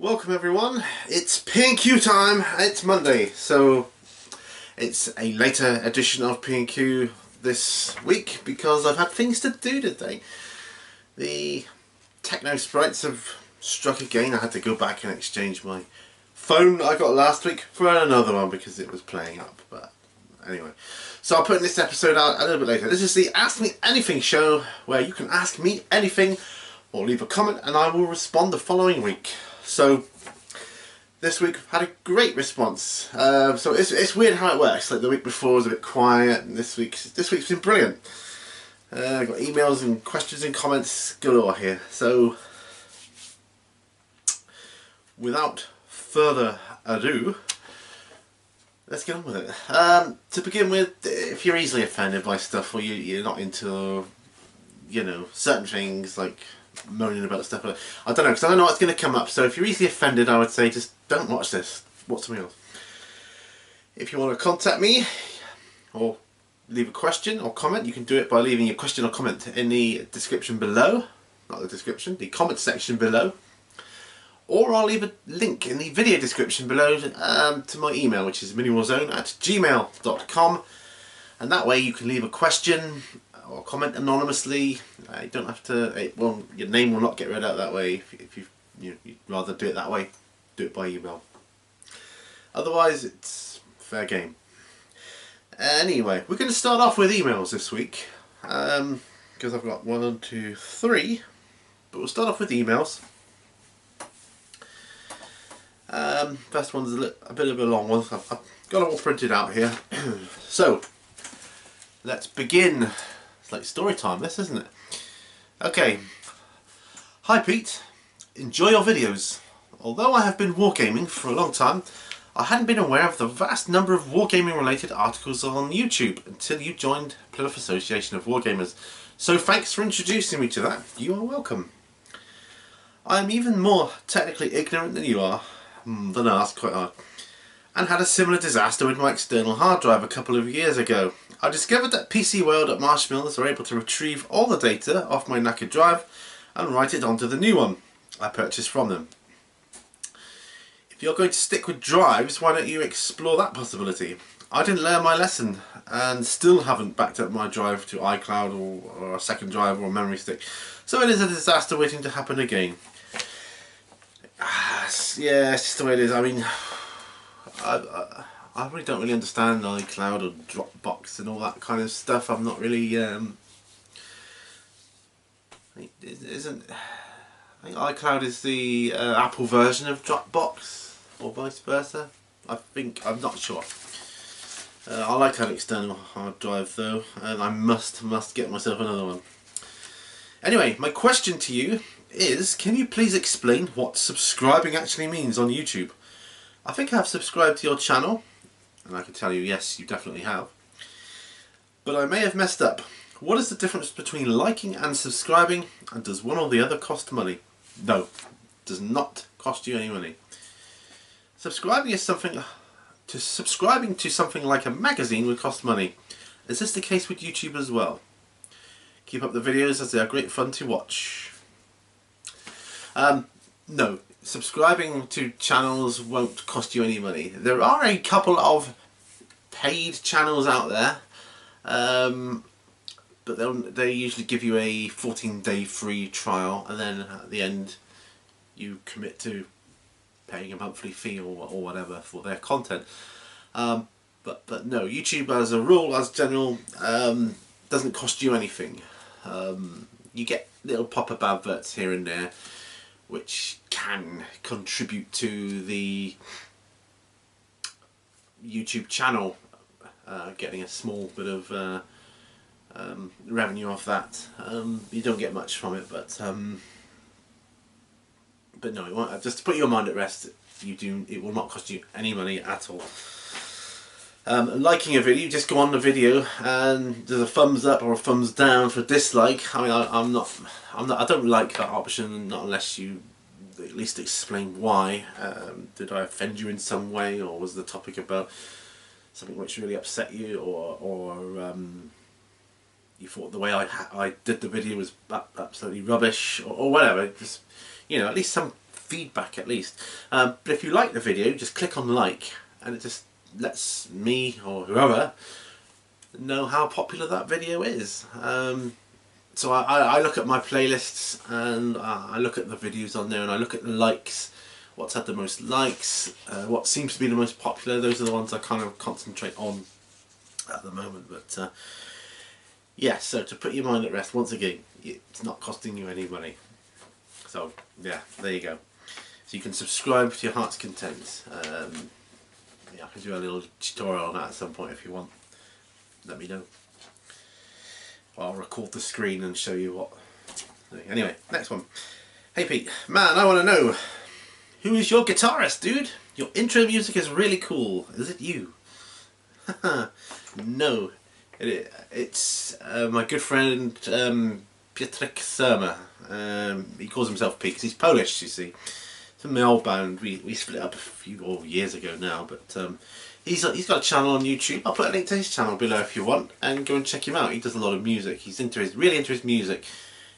Welcome everyone, it's P&Q time. It's Monday, so it's a later edition of P&Q this week because I've had things to do today. The techno sprites have struck again. I had to go back and exchange my phone I got last week for another one because it was playing up. But anyway, so I'll put this episode out a little bit later. This is the Ask Me Anything show where you can ask me anything or leave a comment and I will respond the following week. So this week I've had a great response. So it's weird how it works. Like the week before was a bit quiet, and this week's been brilliant. I've got emails and questions and comments galore here. So without further ado, let's get on with it. To begin with, if you're easily offended by stuff or you're not into, certain things like moaning about stuff, I don't know, because I don't know what's going to come up. So if you're easily offended, I would say just don't watch this. Watch something else. If you want to contact me or leave a question or comment, you can do it by leaving your question or comment in the description below. Not the description, the comment section below. Or I'll leave a link in the video description below to my email, which is miniwarzone@gmail.com, and that way you can leave a question or comment anonymously. You don't have to. Your name will not get read out that way. If you'd rather do it that way, do it by email. Otherwise, it's fair game. Anyway, we're going to start off with emails this week because I've got 1, 2, 3, but we'll start off with emails. First one's a bit of a long one. I've got it all printed out here. So let's begin. It's like story time, this, isn't it? Okay. Hi Pete, enjoy your videos. Although I have been wargaming for a long time, I hadn't been aware of the vast number of wargaming related articles on YouTube until you joined Plymouth Association of Wargamers. So thanks for introducing me to that. You are welcome. I am even more technically ignorant than you are. Don't know, that's quite hard. And had a similar disaster with my external hard drive a couple of years ago. I discovered that PC World at Marshmallows are able to retrieve all the data off my knackered drive and write it onto the new one I purchased from them. If you're going to stick with drives, why don't you explore that possibility? I didn't learn my lesson and still haven't backed up my drive to iCloud or a second drive or a memory stick. So it is a disaster waiting to happen again. Yeah, it's just the way it is. I mean, I really don't really understand iCloud or Dropbox and all that kind of stuff. I'm not really I think iCloud is the Apple version of Dropbox or vice versa. I'm not sure. I like to have an external hard drive though, and I must get myself another one. Anyway, my question to you is, can you please explain what subscribing actually means on YouTube? I think I've subscribed to your channel, and I can tell you, yes, you definitely have. But I may have messed up. What is the difference between liking and subscribing, and does one or the other cost money? No, it does not cost you any money. Subscribing to something like a magazine would cost money. Is this the case with YouTube as well? Keep up the videos as they are great fun to watch. No, subscribing to channels won't cost you any money. There are a couple of paid channels out there, but they usually give you a 14-day free trial, and then at the end you commit to paying a monthly fee or whatever for their content. But no, YouTube as a rule, as general, doesn't cost you anything. You get little pop-up adverts here and there, which can contribute to the YouTube channel getting a small bit of revenue off that. You don't get much from it, but no, it won't. Just to put your mind at rest, it will not cost you any money at all. Liking a video, just go on the video and there's a thumbs up or a thumbs down for dislike. I mean, I don't like that option, not unless you at least explain why. Did I offend you in some way, or was the topic about something which really upset you, or you thought the way I did the video was absolutely rubbish, or whatever. Just, at least some feedback at least. But if you like the video, just click on like, and it just lets me or whoever know how popular that video is. So I look at my playlists, and I look at the videos on there, and I look at the likes, what's had the most likes, what seems to be the most popular. Those are the ones I kind of concentrate on at the moment. But yeah, so to put your mind at rest, once again, it's not costing you any money. So yeah, there you go. So you can subscribe to your heart's content. Yeah, I can do a little tutorial on that at some point if you want. Let me know. I'll record the screen and show you what. Anyway, next one. Hey Pete, man, I want to know, who is your guitarist, dude? Your intro music is really cool. Is it you? No, it's my good friend Pietrek Surma. He calls himself Pete because he's Polish, you see. From my old band, we split up a few years ago now, but he's got a channel on YouTube. I'll put a link to his channel below if you want, and go and check him out. He does a lot of music. He's really into his music.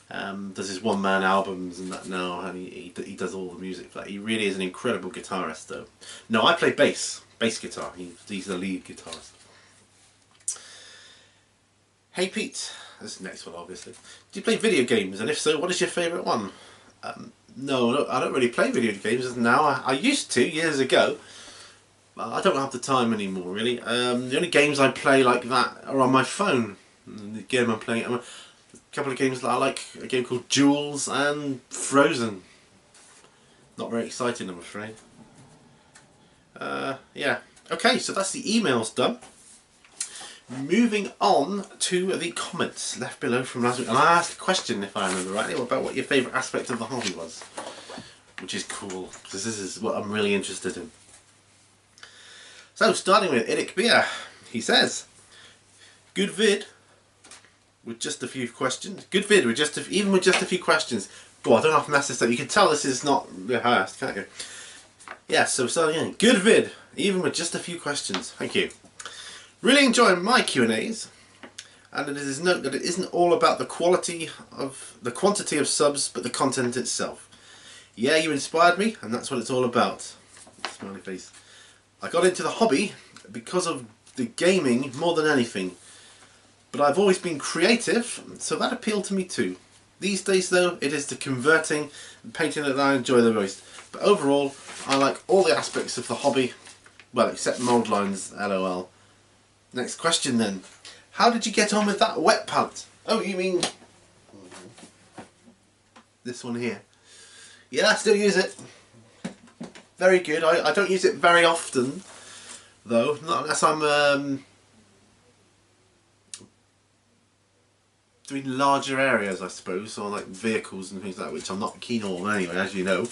Does his one-man albums and that now, and he does all the music for that. He really is an incredible guitarist, though. No, I play bass guitar. He's the lead guitarist. Hey Pete, this is the next one obviously. Do you play video games, and if so, what is your favourite one? No, I don't really play video games now. I used to years ago. I don't have the time anymore, really. The only games I play like that are on my phone. The game I'm playing, a couple of games that I like, a game called Jules and Frozen. Not very exciting, I'm afraid. Yeah. Okay, so that's the emails done. Moving on to the comments left below from last week. And I asked a question, if I remember rightly, about what your favourite aspect of the hobby was. Which is cool, because this is what I'm really interested in. So, starting with Idik Beer, he says, good vid with just a few questions. Good vid with even with just a few questions. Oh, I don't know if I messed this up. You can tell this is not rehearsed, can't you? Yeah, so starting again. Good vid, even with just a few questions. Thank you. Really enjoying my Q&As, and it is note that it isn't all about the quantity of subs, but the content itself. Yeah, you inspired me, and that's what it's all about. Smiley face. I got into the hobby because of the gaming more than anything, but I've always been creative, so that appealed to me too. These days though, it is the converting and painting that I enjoy the most. But overall, I like all the aspects of the hobby, well, except mould lines, lol. Next question then. How did you get on with that wet palette? Oh, you mean this one here? Yeah, I still use it. Very good. I don't use it very often, though. Not unless I'm doing larger areas, I suppose, or like vehicles and things like that, which I'm not keen on anyway, as you know.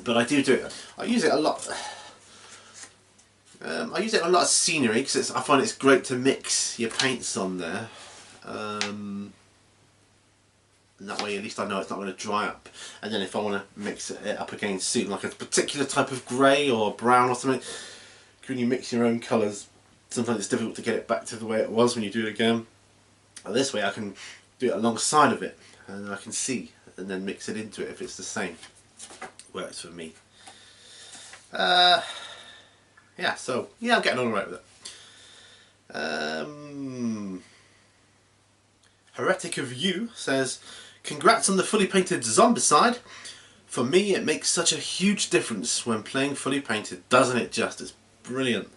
But I do it. I use it a lot. I use it on a lot of scenery because I find it's great to mix your paints on there. And that way at least I know it's not going to dry up. And then if I want to mix it up against suit like a particular type of grey or brown or something, when you mix your own colours, sometimes it's difficult to get it back to the way it was when you do it again. And this way I can do it alongside of it, and I can see and then mix it into it if it's the same. Works for me. Yeah, so yeah, I'm getting on right with it. Heretic of You says, congrats on the fully painted Zombicide. For me, it makes such a huge difference when playing fully painted, doesn't it just? It's brilliant.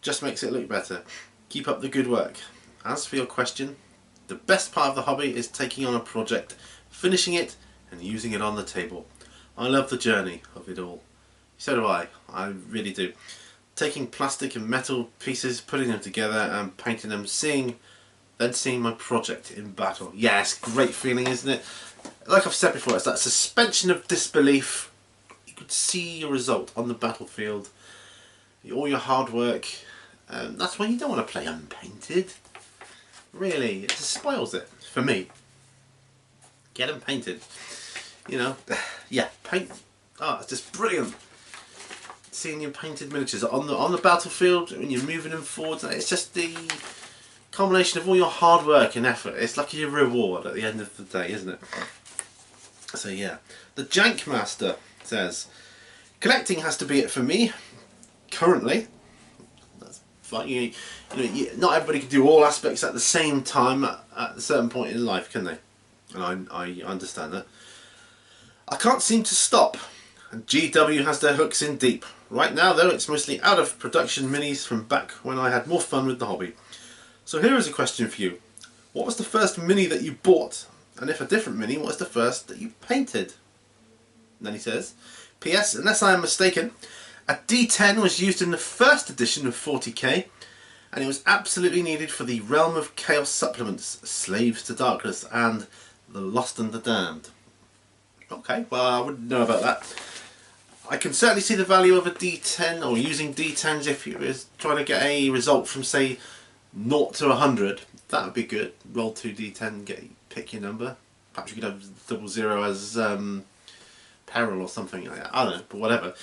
Just makes it look better. Keep up the good work. As for your question, the best part of the hobby is taking on a project, finishing it, and using it on the table. I love the journey of it all. So do I really do. Taking plastic and metal pieces, putting them together and painting them, then seeing my project in battle. Yeah, it's a great feeling, isn't it? Like I've said before, it's that suspension of disbelief. You could see your result on the battlefield, all your hard work, and that's why you don't want to play unpainted. Really, it just spoils it, for me. Get them painted. You know, yeah, paint. Oh, it's just brilliant. Seeing your painted miniatures on the battlefield when you're moving them forwards, it's just the combination of all your hard work and effort. It's like your reward at the end of the day, isn't it? So yeah, the Jank Master says, collecting has to be it for me currently. That's fine. Not everybody can do all aspects at the same time at a certain point in life, can they? And I understand that. I can't seem to stop, and GW has their hooks in deep. Right now though, it's mostly out of production minis from back when I had more fun with the hobby. So here is a question for you. What was the first mini that you bought? And if a different mini, what was the first that you painted? And then he says, P.S. Unless I am mistaken, a D10 was used in the first edition of 40k, and it was absolutely needed for the Realm of Chaos supplements, Slaves to Darkness and The Lost and the Damned. Okay, well I wouldn't know about that. I can certainly see the value of a D10, or using D10s if you was trying to get a result from say 0 to 100. That would be good. Roll 2 D10, pick your number. Perhaps you could have 00 as peril or something like that. I don't know, but whatever.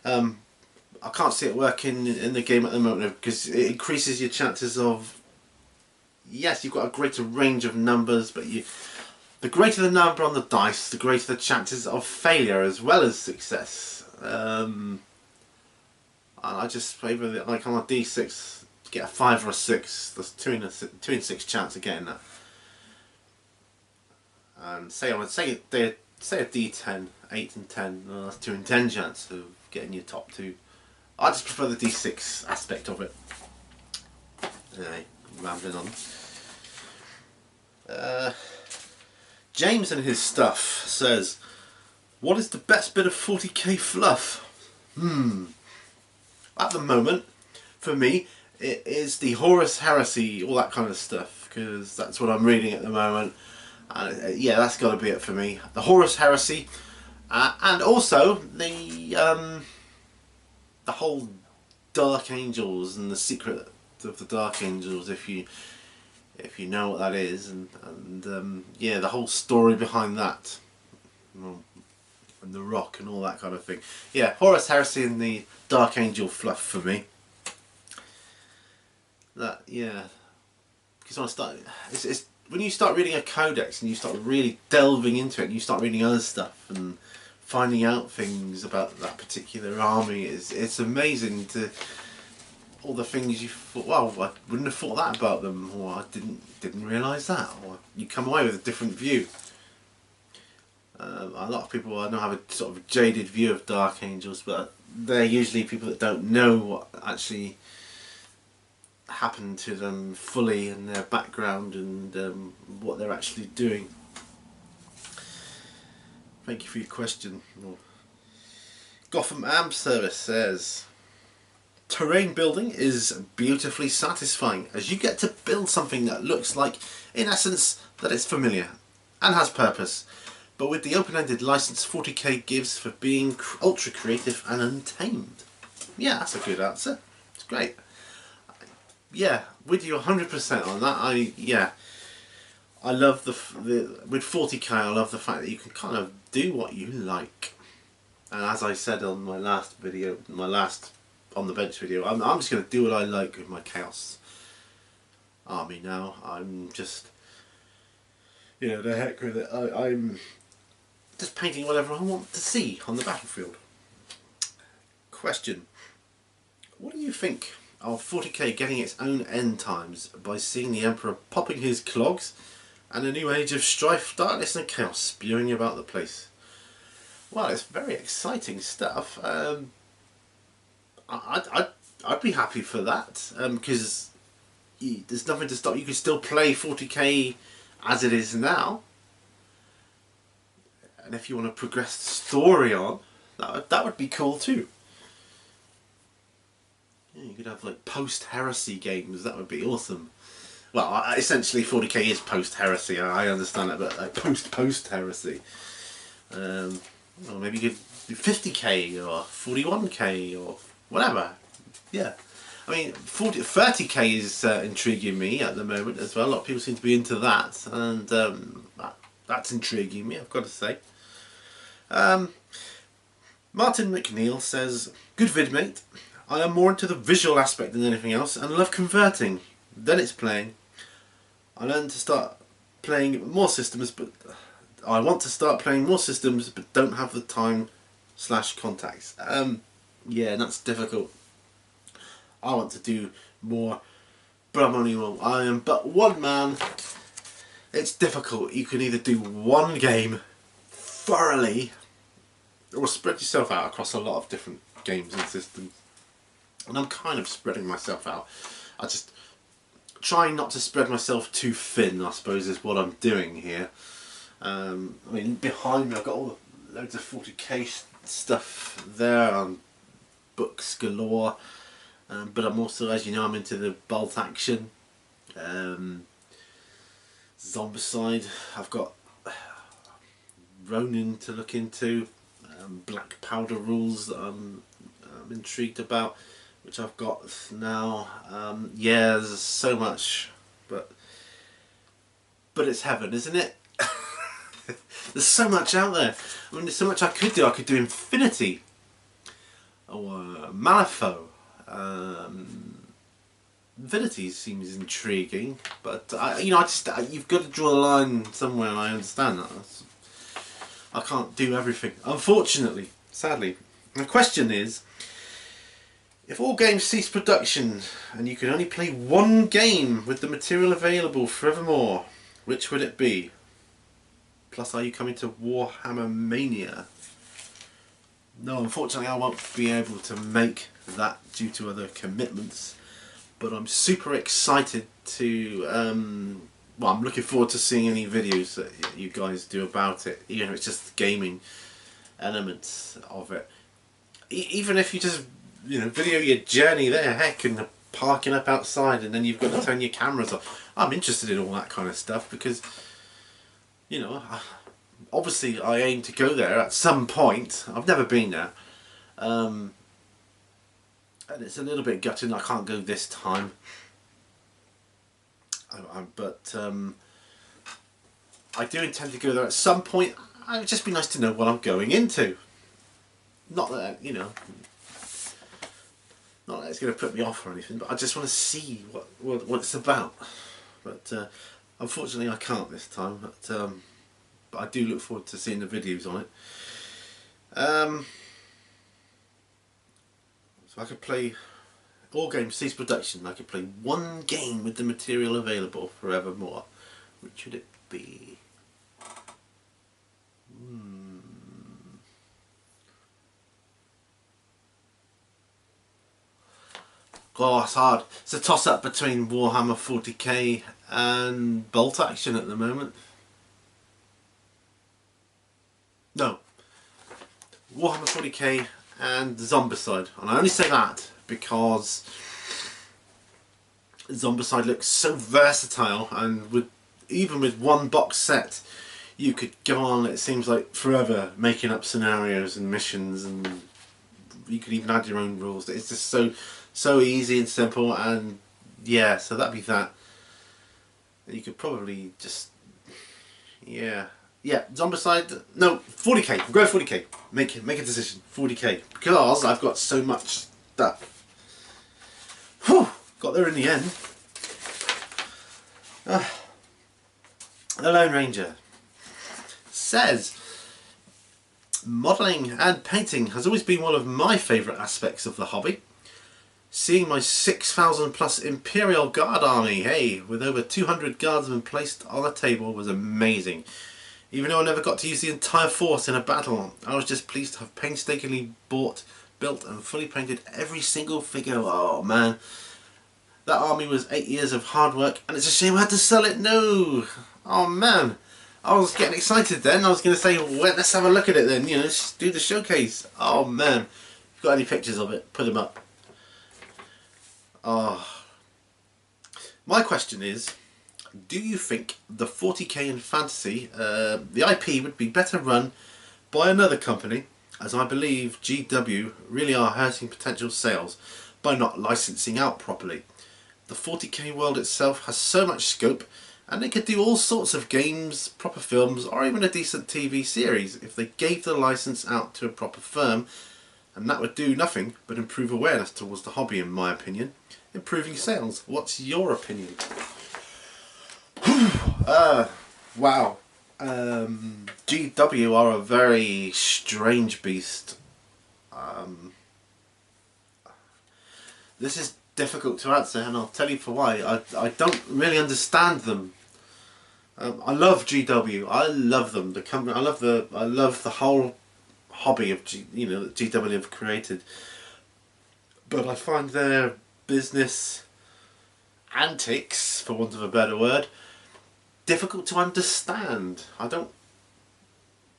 I can't see it working in the game at the moment because it increases your chances of... Yes, you've got a greater range of numbers, but the greater the number on the dice, the greater the chances of failure as well as success. I just favour it, like on a D6, to get a 5 or a 6. There's 2 in 6 chance of getting that. And say a D10, 8 and 10, that's 2 in 10 chance of getting your top 2. I just prefer the D6 aspect of it. Anyway, I'm rambling on. James and his stuff says, what is the best bit of 40k fluff? At the moment, for me, it is the Horus Heresy, all that kind of stuff, because that's what I'm reading at the moment. And yeah, that's got to be it for me. The Horus Heresy, and also the whole Dark Angels and the secret of the Dark Angels, if you know what that is, and yeah, the whole story behind that, and the Rock and all that kind of thing. Yeah, Horus Heresy and the Dark Angel fluff for me. That, yeah, because when I start, it's when you start reading a codex and you start really delving into it and you start reading other stuff and finding out things about that particular army, it's amazing to all the things you thought, well, I wouldn't have thought that about them, or I didn't realise that, or you come away with a different view. A lot of people I know have a sort of jaded view of Dark Angels, but they're usually people that don't know what actually happened to them fully and their background and what they're actually doing. Thank you for your question. Gotham Amp Service says, terrain building is beautifully satisfying as you get to build something that looks like, in essence, that it's familiar and has purpose, but with the open-ended license 40k gives for being ultra creative and untamed. Yeah, that's a good answer. It's great. Yeah, with you 100% on that. I love with 40k. I love the fact that you can kind of do what you like. And as I said on my last video, my last on the bench video, I'm just going to do what I like with my Chaos army now. I'm just, the heck with it. I'm just painting whatever I want to see on the battlefield. Question: what do you think of 40k getting its own end times by seeing the Emperor popping his clogs and a new age of strife, darkness and chaos spewing about the place? Well, it's very exciting stuff. I'd be happy for that, because there's nothing to stop. You can still play 40k as it is now, and if you want to progress the story on, that would be cool too. Yeah, you could have like post-heresy games. That would be awesome. Well, essentially 40k is post-heresy. I understand that, but like post-heresy. Or maybe you could do 50k or 41k or whatever. Yeah. I mean, 30k is intriguing me at the moment as well. A lot of people seem to be into that, and that's intriguing me, I've got to say. Martin McNeil says, good vid, mate. I am more into the visual aspect than anything else and love converting. Then it's playing. I learned to start playing more systems, but I want to start playing more systems, but don't have the time / contacts. Yeah, that's difficult. I want to do more, but I'm only one. I am but one man. It's difficult. You can either do one game thoroughly, or spread yourself out across a lot of different games and systems. And I'm kind of spreading myself out. I just trying not to spread myself too thin, I suppose, is what I'm doing here. I mean, behind me I've got all the loads of 40k stuff there, and books galore. But I'm also, as you know, I'm into the bolt action, Zombicide. I've got Ronin to look into, Black Powder rules that I'm intrigued about, which I've got now. Yeah, there's so much, but it's heaven, isn't it? There's so much out there. I mean, there's so much I could do. I could do Infinity, or Malifaux. Infinity seems intriguing, but you've got to draw a line somewhere, and I understand that. I can't do everything, unfortunately, sadly. The question is, if all games cease production and you can only play one game with the material available forevermore, which would it be? Plus, are you coming to Warhammer Mania? No, unfortunately I won't be able to make that due to other commitments, but I'm super excited to, well, I'm looking forward to seeing any videos that you guys do about it, even if it's just the gaming elements of it. Even if you just, video your journey there, heck, and parking up outside, and then you've got to turn your cameras off. I'm interested in all that kind of stuff because, obviously I aim to go there at some point. I've never been there. And it's a little bit gutting I can't go this time. But I do intend to go there at some point. It would just be nice to know what I'm going into. Not that, not that it's going to put me off or anything, but I just want to see what it's about. But unfortunately I can't this time. But I do look forward to seeing the videos on it. So I could play all games cease production. I could play one game with the material available forevermore. Which would it be? Oh, it's hard. It's a toss-up between Warhammer 40k and Bolt Action at the moment. No, Warhammer 40k and Zombicide, and I only say that because Zombicide looks so versatile, and even with one box set you could go on, it seems like, forever making up scenarios and missions, and you could even add your own rules. It's just so easy and simple, and yeah, so that'd be that. You could probably just, yeah, Zombicide. No, 40k. We'll go 40k. Make a decision. 40k, because I've got so much stuff. Whew, got there in the end. The Lone Ranger says, modelling and painting has always been one of my favourite aspects of the hobby. Seeing my 6,000 plus Imperial Guard army, hey, with over 200 guardsmen placed on a table, was amazing. Even though I never got to use the entire force in a battle, I was just pleased to have painstakingly bought, built and fully painted every single figure. Oh man, that army was 8 years of hard work, and it's a shame I had to sell it. No, oh man, I was getting excited then. I was going to say, well, let's have a look at it then, let's do the showcase. Oh man, if you've got any pictures of it, put them up. My question is, do you think the 40k in fantasy, the IP would be better run by another company, as I believe GW really are hurting potential sales by not licensing out properly? The 40k world itself has so much scope, and they could do all sorts of games, proper films, or even a decent TV series if they gave the license out to a proper firm, and that would do nothing but improve awareness towards the hobby, in my opinion, improving sales. What's your opinion? Wow. GW are a very strange beast. This is difficult to answer, and I'll tell you for why. I don't really understand them. I love GW. I love them. The company. I love the whole hobby of that GW have created. But I find their business antics, for want of a better word, difficult to understand. I don't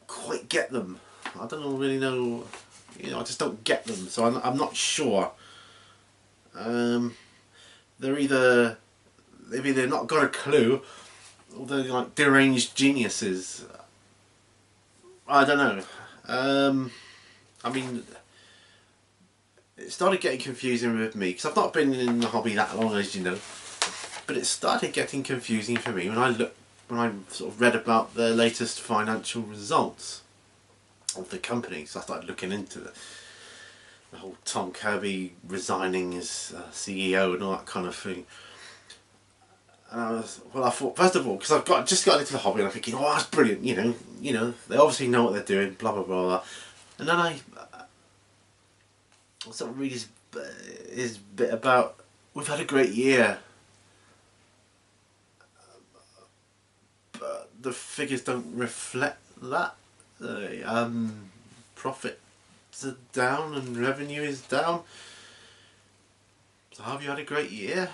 quite get them. I don't really know. I just don't get them. So I'm not sure. They're either maybe they've not got a clue, or they're like deranged geniuses. I don't know. I mean, it started getting confusing with me because I've not been in the hobby that long, as you know. But it started getting confusing for me when I sort of read about their latest financial results of the company. So I started looking into the whole Tom Kirby resigning as CEO and all that kind of thing. And I thought, first of all, because just got into the hobby, and I'm thinking, oh, that's brilliant. They obviously know what they're doing. Blah blah blah blah. And then I sort of read his bit about, we've had a great year, but the figures don't reflect that. Profits are down and revenue is down. So have you had a great year?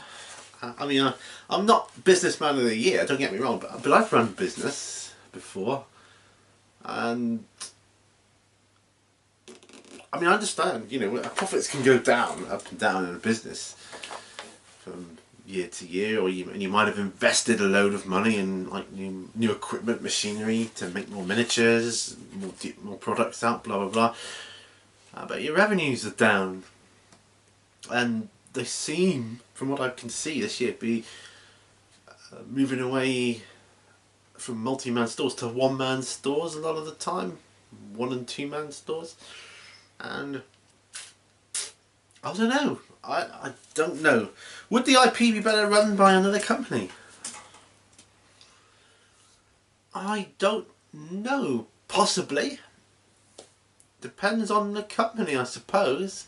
I mean, I'm not businessman of the year, don't get me wrong, but I've run business before, and I mean, I understand, profits can go down, up and down in a business from year to year, and you might have invested a load of money in like new equipment, machinery to make more miniatures, more products out, blah blah blah. But your revenues are down, and they seem, from what I can see this year, be moving away from multi-man stores to one-man stores a lot of the time, 1- and 2-man stores. And I don't know. I don't know. Would the IP be better run by another company? I don't know. Possibly. Depends on the company, I suppose.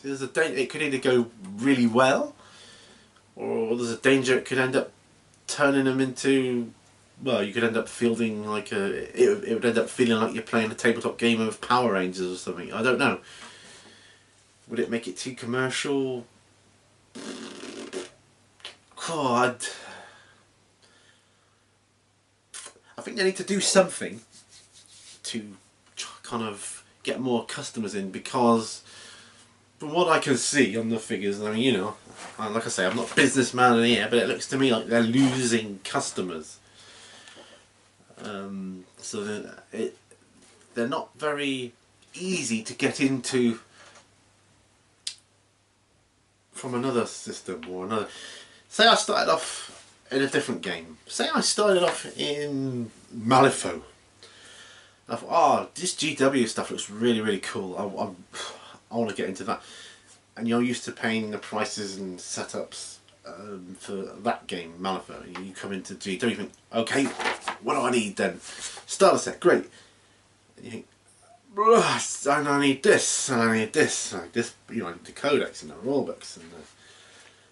There's a danger it could either go really well, or there's a danger it could end up turning them into, well, you could end up fielding like it would end up feeling like you're playing a tabletop game of Power Rangers or something. I don't know. Would it make it too commercial? God, I think they need to do something to kind of get more customers in, because from what I can see on the figures, I mean, like I say, I'm not businessman in the air, but it looks to me like they're losing customers. So they're not very easy to get into from another system or another. Say I started off in a different game. Say I started off in Malifaux. I thought, oh, this GW stuff looks really, really cool. I want to get into that. And you're used to paying the prices and setups for that game, Malifaux. And you come into GW, you think, okay, what do I need then? Starter set, great. And you think, and I need this, and I need this, and this, the codex and the rulebooks and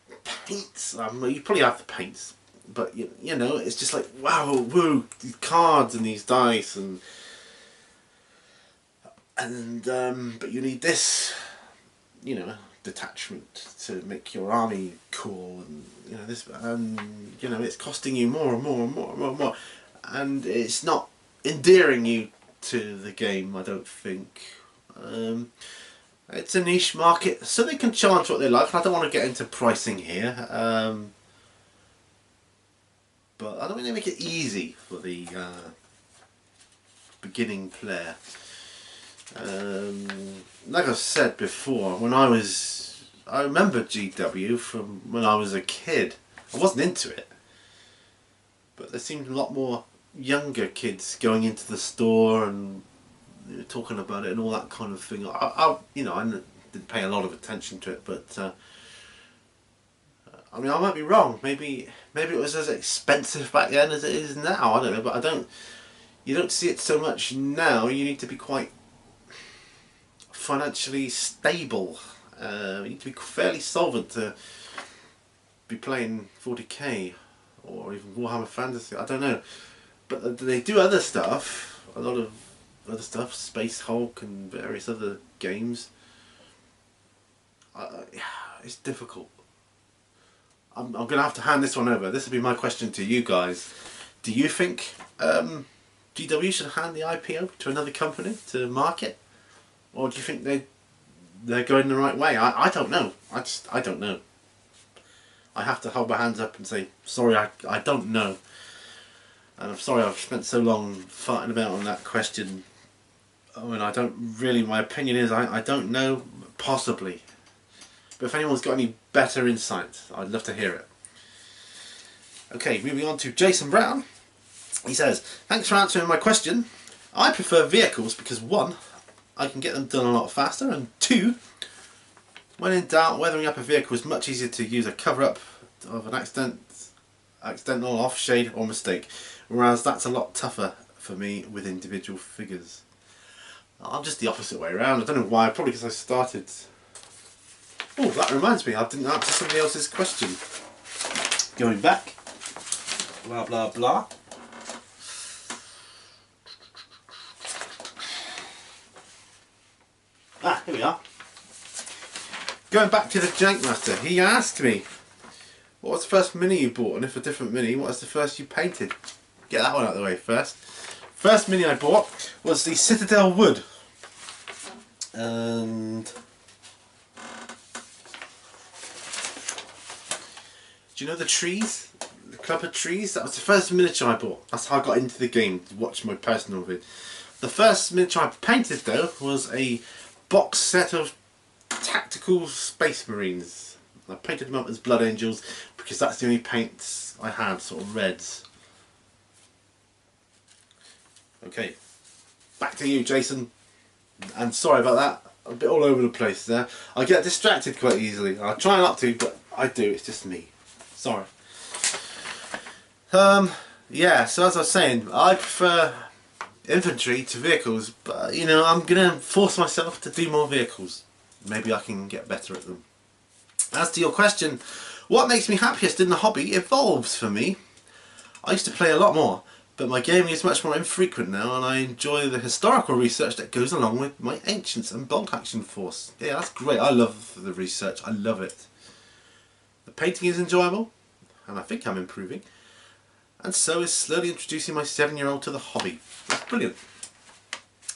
the paints. You probably have the paints, but it's just like, wow, woo, these cards and these dice and but you need this, detachment to make your army cool, and this, and it's costing you more and more and more and more and more, and it's not endearing you to the game, I don't think. It's a niche market, so they can charge what they like. I don't want to get into pricing here, but I don't think they make it easy for the beginning player. Like I've said before, I remember GW from when I was a kid. I wasn't into it, but there seemed a lot more younger kids going into the store and talking about it and all that kind of thing. I didn't pay a lot of attention to it, but I mean, I might be wrong. Maybe it was as expensive back then as it is now. I don't know, but you don't see it so much now. You need to be quite financially stable. You need to be fairly solvent to be playing 40k or even Warhammer Fantasy. I don't know, but they do other stuff. A lot of other stuff, Space Hulk and various other games. It's difficult. I'm going to have to hand this one over. This will be my question to you guys. Do you think GW should hand the IP over to another company to market? Or do you think they're going the right way? I don't know. I don't know. I have to hold my hands up and say, sorry, I don't know. And I'm sorry I've spent so long fighting about on that question. I mean, I don't really, my opinion is I don't know, possibly. But if anyone's got any better insight, I'd love to hear it. Okay, moving on to Jason Brown. He says, thanks for answering my question. I prefer vehicles because 1, I can get them done a lot faster, and 2, when in doubt, weathering up a vehicle is much easier to use a cover-up of an accidental off-shade or mistake, whereas that's a lot tougher for me with individual figures. I'm just the opposite way around. I don't know why, probably because I started... Oh, that reminds me, I didn't answer somebody else's question. Going back, blah blah blah. Ah, here we are. Going back to the Jankmaster, he asked me, what was the first mini you bought, and if a different mini, what was the first you painted? Get that one out of the way first. First mini I bought was the Citadel Wood. And... do you know the trees? The club of trees? That was the first miniature I bought. That's how I got into the game, to watch my personal vid. The first miniature I painted though was a box set of tactical space marines. I painted them up as Blood Angels because that's the only paints I had, sort of reds. Okay, back to you, Jason. And sorry about that, I'm a bit all over the place there. I get distracted quite easily. I try not to, but I do, it's just me. Sorry. Yeah, so as I was saying, I prefer infantry to vehicles, but you know, I'm gonna force myself to do more vehicles. Maybe I can get better at them. As to your question, what makes me happiest in the hobby evolves for me. I used to play a lot more, but my gaming is much more infrequent now, and I enjoy the historical research that goes along with my Ancients and Bolt Action Force. Yeah, that's great. I love the research. I love it. The painting is enjoyable, and I think I'm improving, and so is slowly introducing my 7-year-old to the hobby. That's brilliant.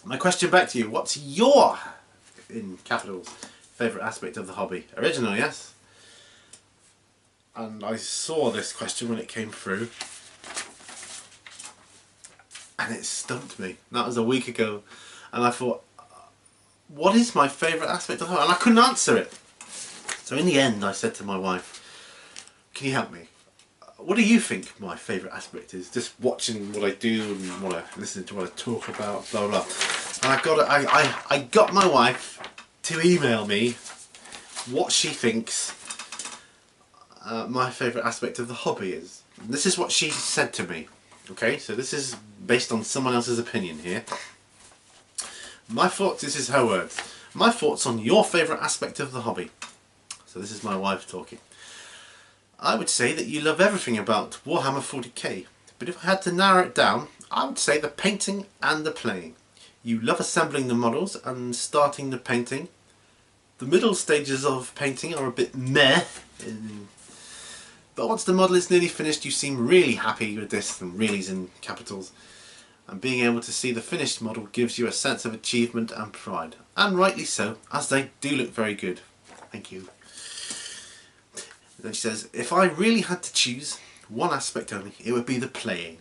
My question back to you, what's your, in capitals, favourite aspect of the hobby? Original, yes? And I saw this question when it came through, and it stumped me. That was a week ago, and I thought, what is my favourite aspect of the hobby? And I couldn't answer it. So in the end I said to my wife, can you help me? What do you think my favourite aspect is? Just watching what I do and what I listen to, what I talk about, blah blah. And I got my wife to email me what she thinks my favourite aspect of the hobby is. And this is what she said to me. Okay, so this is based on someone else's opinion here. My thoughts, this is her words. My thoughts on your favourite aspect of the hobby. So this is my wife talking. I would say that you love everything about Warhammer 40k, but if I had to narrow it down, I would say the painting and the playing. You love assembling the models and starting the painting. The middle stages of painting are a bit meh, but once the model is nearly finished you seem really happy with this, and really's in capitals, and being able to see the finished model gives you a sense of achievement and pride, and rightly so, as they do look very good. Thank you. Then she says, if I really had to choose one aspect only, it would be the playing.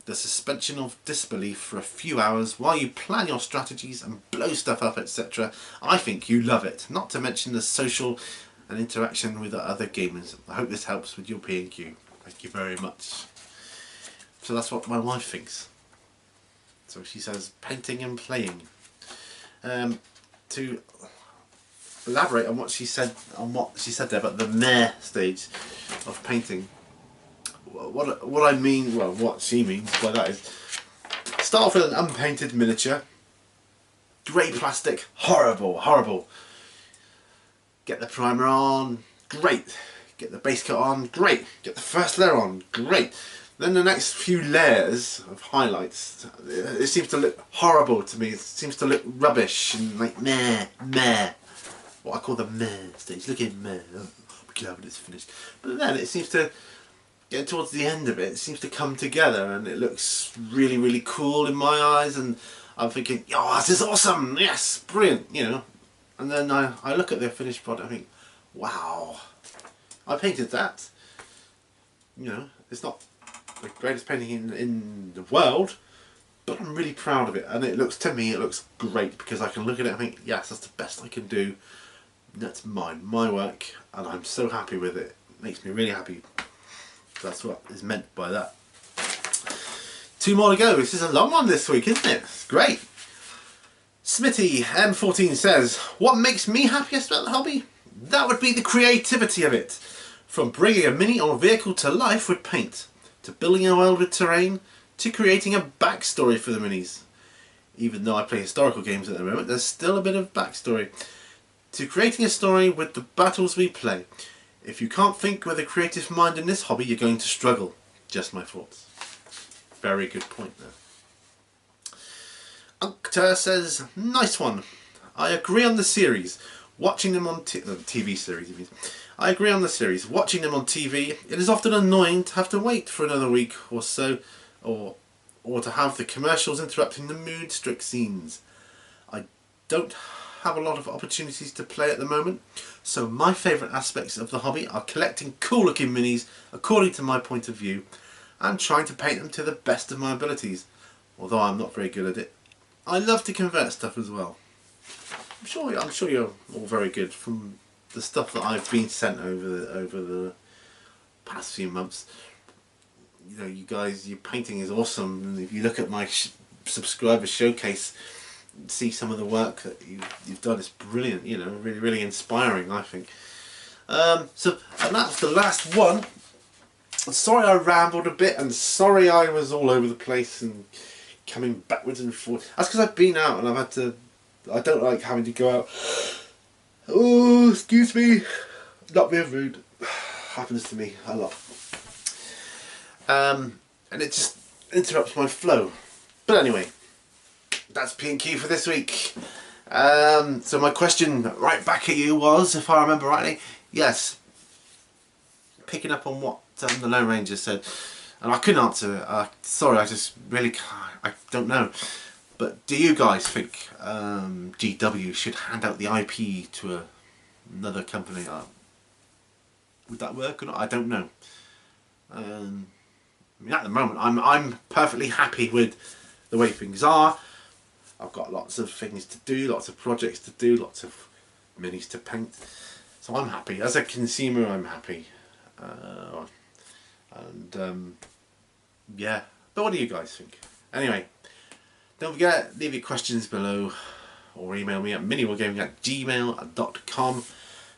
The suspension of disbelief for a few hours while you plan your strategies and blow stuff up, etc. I think you love it, not to mention the social and interaction with other gamers. I hope this helps with your P&Q. Thank you very much. So that's what my wife thinks. So she says painting and playing. To elaborate on what she said there about the meh stage of painting. What I mean, well, what she means by that is, start off with an unpainted miniature, grey plastic, horrible. Get the primer on, great. Get the base coat on, great. Get the first layer on, great. Then the next few layers of highlights, it seems to look horrible to me. It seems to look rubbish and like meh. What I call the meh stage. Look at meh. Oh, I'm glad when it's finished. But then it seems to get towards the end of it. It seems to come together and it looks really cool in my eyes. And I'm thinking, oh, this is awesome. Yes, brilliant. You know. And then I look at the finished product. I think, wow, I painted that. You know, it's not the greatest painting in the world, but I'm really proud of it, and it looks, to me, it looks great because I can look at it and think, yes, that's the best I can do. That's mine, my work, and I'm so happy with it. It makes me really happy. That's what is meant by that. 2 more to go. This is a long one this week, isn't it? It's great. Smitty M14 says, what makes me happiest about the hobby? That would be the creativity of it. From bringing a mini or vehicle to life with paint, to building a world with terrain, to creating a backstory for the minis. Even though I play historical games at the moment, there's still a bit of backstory. To creating a story with the battles we play. If you can't think with a creative mind in this hobby, you're going to struggle. Just my thoughts. Very good point there. Uncta says, nice one. I agree on the series. Watching them on TV series, it means. I agree on the series. Watching them on TV, it is often annoying to have to wait for another week or so, or to have the commercials interrupting the mood-strict scenes. I don't have a lot of opportunities to play at the moment, so my favourite aspects of the hobby are collecting cool-looking minis according to my point of view, and trying to paint them to the best of my abilities. Although I'm not very good at it, I love to convert stuff as well. I'm sure you're all very good from the stuff that I've been sent over the past few months. You know, you guys, your painting is awesome, and if you look at my subscriber showcase, see some of the work that you've done, it's brilliant. You know, really inspiring, I think. And that's the last one. Sorry I rambled a bit, and sorry I was all over the place and coming backwards and forwards. That's because I've been out and I've had to. I don't like having to go out. Oh, excuse me. Not being rude. Happens to me a lot. And it just interrupts my flow. But anyway, that's P&Q for this week. So my question right back at you was, if I remember rightly, yes, picking up on what the Lone Ranger said, and I couldn't answer it. Sorry, I just really can't. I don't know. But do you guys think GW should hand out the IP to another company? Would that work or not? I don't know. I mean, at the moment, I'm perfectly happy with the way things are. I've got lots of things to do, lots of projects to do, lots of minis to paint. So I'm happy. As a consumer, I'm happy. Yeah. But what do you guys think? Anyway. Don't forget, leave your questions below or email me at miniwargaming@gmail.com,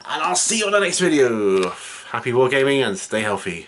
and I'll see you on the next video. Happy wargaming and stay healthy.